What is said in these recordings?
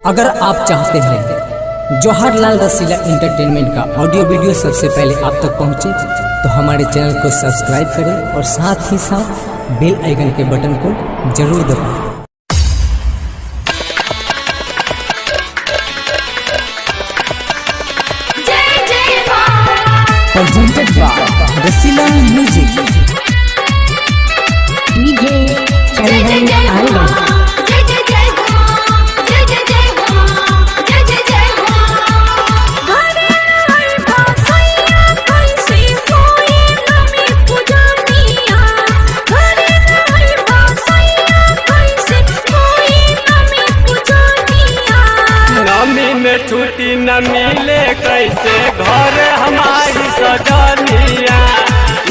अगर आप चाहते हैं जवाहरलाल रसीला एंटरटेनमेंट का ऑडियो वीडियो सबसे पहले आप तक पहुंचे तो हमारे चैनल को सब्सक्राइब करें और साथ ही साथ बेल आइकन के बटन को जरूर दबाएं। Presented by Rasila Music. छुट्टी न मिले कैसे घर हमारी सजनिया,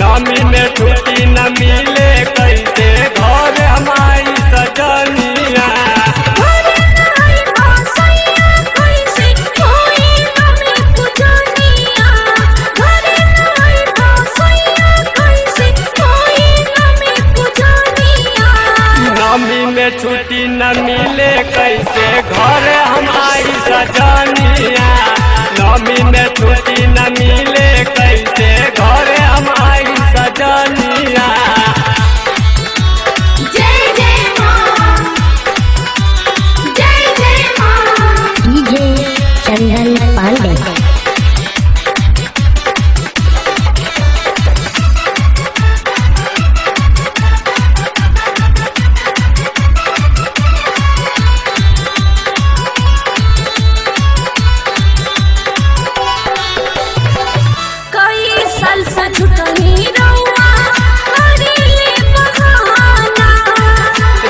नमी में छुट्टी न मिले कैसे घर हमारी सजनिया। नमी में छुट्टी न मिले कैसे घर हमारी सजनिया, नमी में छुट्टी न मिले कैसे घर हमारी सजनिया। जय जय मां, जय जय मां। डीजे चंदन पांडे।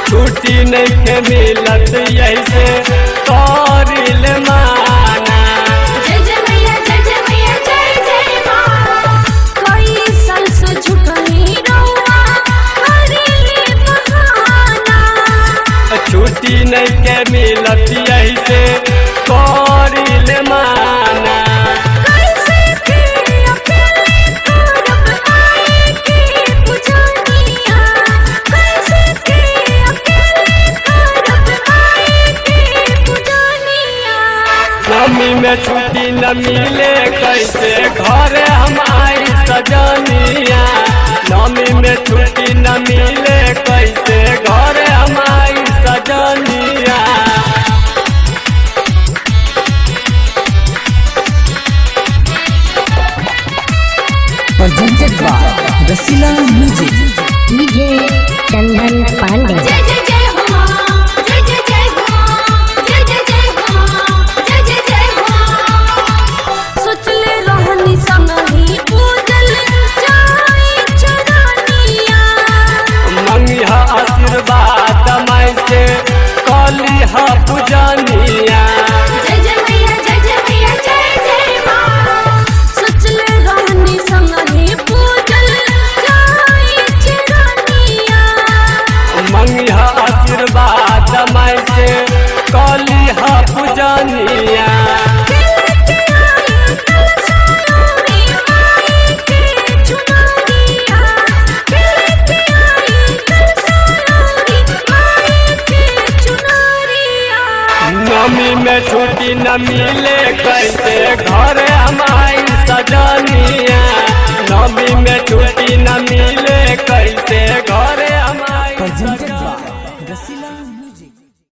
छुट्टी नहीं के मिलत ऐसे करिल माना। जय जय मैया, जय जय मैया, जय जय मां। कोई साल से झुकनी रहुआ करिले बहाना। छुट्टी नहीं के मिलत ऐसे करिल माना। कैसे के अकेले करब आए के पुजानिया, कैसे के अकेले करब आए के पुजानिया। नमी में छुट्टी न मिले कैसे घर हमारी सजनिया, नमी में छुट्टी न मिले कैसे घर हमारी सजनिया। Presented by Rasila Music. DJ Chandan Pandey. जय जय जय हो मां, जय जय जय हो मां, जय जय जय हो मां, जय जय जय हो मां। सोचले रहनी संगही पूजल जाई चरनिया। मंगिहा आशीर्वाद माई से कलिहा पूजनिया। जय जय मैया, जय जय मैया, जय जय मां। सोचले रहनी संगही पूजल जाई चरनिया। मंगिहा आशीर्वाद माई से कलिहा पूजनिया। नमी में छुट्टी न मिले कैसे घर हमारी सजनिया, नमी में छुट्टी न मिले कैसे घर